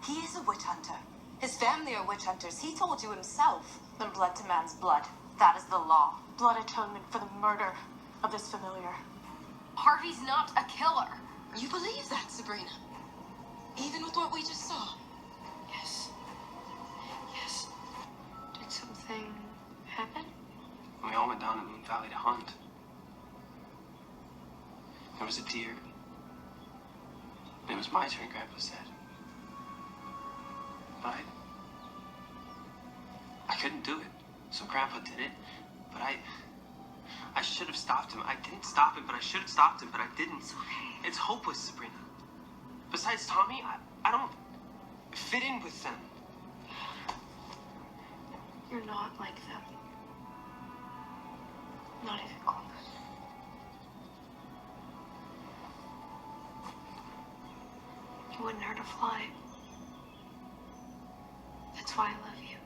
He is a witch hunter. His family are witch hunters. He told you himself. Then blood to man's blood. That is the law. Blood atonement for the murder of this familiar. Harvey's not a killer. You believe that, Sabrina? Even with what we just saw? Yes. Yes. Did something happen? We all went down to Moon Valley to hunt. There was a deer. It was my turn, Grandpa said. But I couldn't do it. So Grandpa did it. But I should have stopped him. I didn't stop him, but I should have stopped him, but I didn't. It's okay. It's hopeless, Sabrina. Besides Tommy, I don't fit in with them. You're not like them. Not even close. You wouldn't hurt a fly. That's why I love you.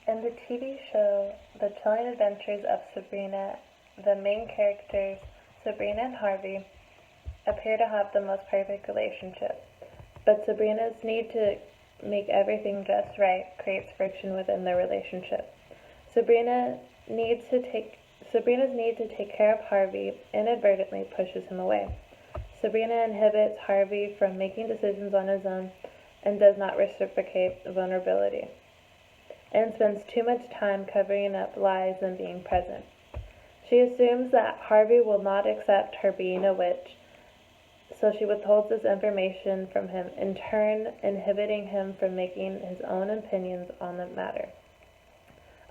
In the TV show, The Chilling Adventures of Sabrina, the main characters, Sabrina and Harvey, appear to have the most perfect relationship. But Sabrina's need to make everything just right creates friction within their relationship. Sabrina's need to take care of Harvey inadvertently pushes him away. Sabrina inhibits Harvey from making decisions on his own and does not reciprocate vulnerability, and spends too much time covering up lies and being present. She assumes that Harvey will not accept her being a witch, so she withholds this information from him, in turn inhibiting him from making his own opinions on the matter.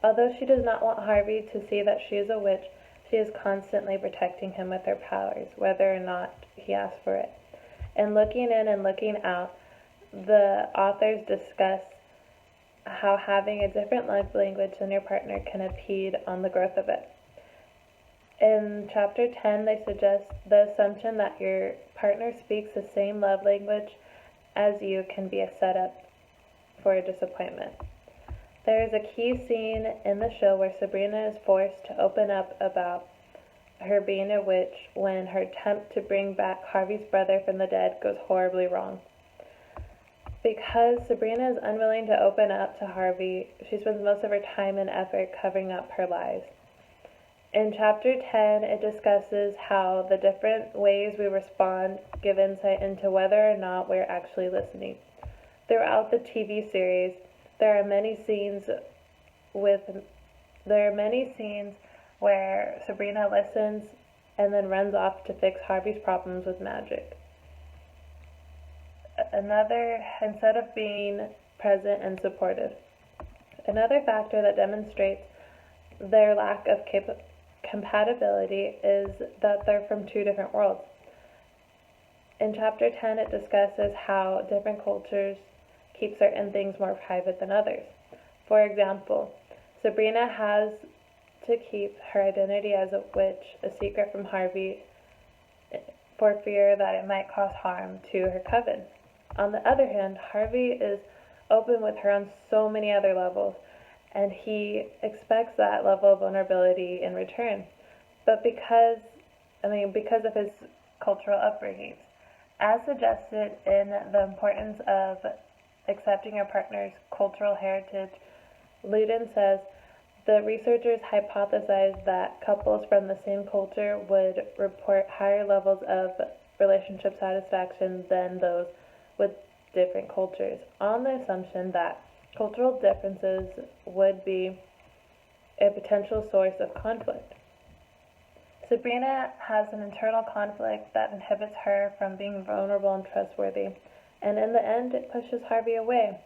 Although she does not want Harvey to see that she is a witch, she is constantly protecting him with her powers, whether or not he asks for it. And looking in and looking out, the authors discuss how having a different love language than your partner can impede on the growth of it. In chapter 10, they suggest the assumption that your partner speaks the same love language as you can be a setup for a disappointment. There is a key scene in the show where Sabrina is forced to open up about her being a witch when her attempt to bring back Harvey's brother from the dead goes horribly wrong. Because Sabrina is unwilling to open up to Harvey, she spends most of her time and effort covering up her lies. In chapter 10, it discusses how the different ways we respond give insight into whether or not we're actually listening. Throughout the TV series, there are many scenes where Sabrina listens and then runs off to fix Harvey's problems with magic. Instead of being present and supportive. Another factor that demonstrates their lack of compatibility is that they're from two different worlds. In chapter 10, it discusses how different cultures keep certain things more private than others. For example, Sabrina has to keep her identity as a witch a secret from Harvey for fear that it might cause harm to her coven. On the other hand, Harvey is open with her on so many other levels, and he expects that level of vulnerability in return. But because of his cultural upbringings, as suggested in The Importance of Accepting Your Partner's Cultural Heritage, Luden says, the researchers hypothesized that couples from the same culture would report higher levels of relationship satisfaction than those with different cultures, on the assumption that cultural differences would be a potential source of conflict. Sabrina has an internal conflict that inhibits her from being vulnerable and trustworthy, and in the end, it pushes Harvey away.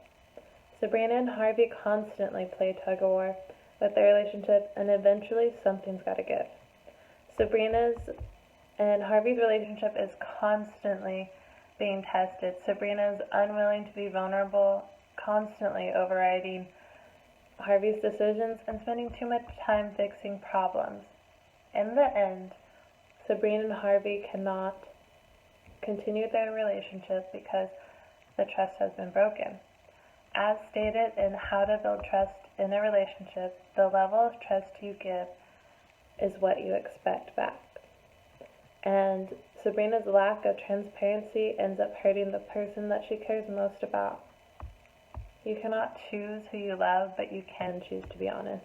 Sabrina and Harvey constantly play tug-of-war with their relationship, and eventually something's got to give. Sabrina's and Harvey's relationship is constantly being tested. Sabrina is unwilling to be vulnerable, constantly overriding Harvey's decisions and spending too much time fixing problems. In the end, Sabrina and Harvey cannot continue their relationship because the trust has been broken. As stated in How to Build Trust in a Relationship, the level of trust you give is what you expect back. And Sabrina's lack of transparency ends up hurting the person that she cares most about. You cannot choose who you love, but you can choose to be honest.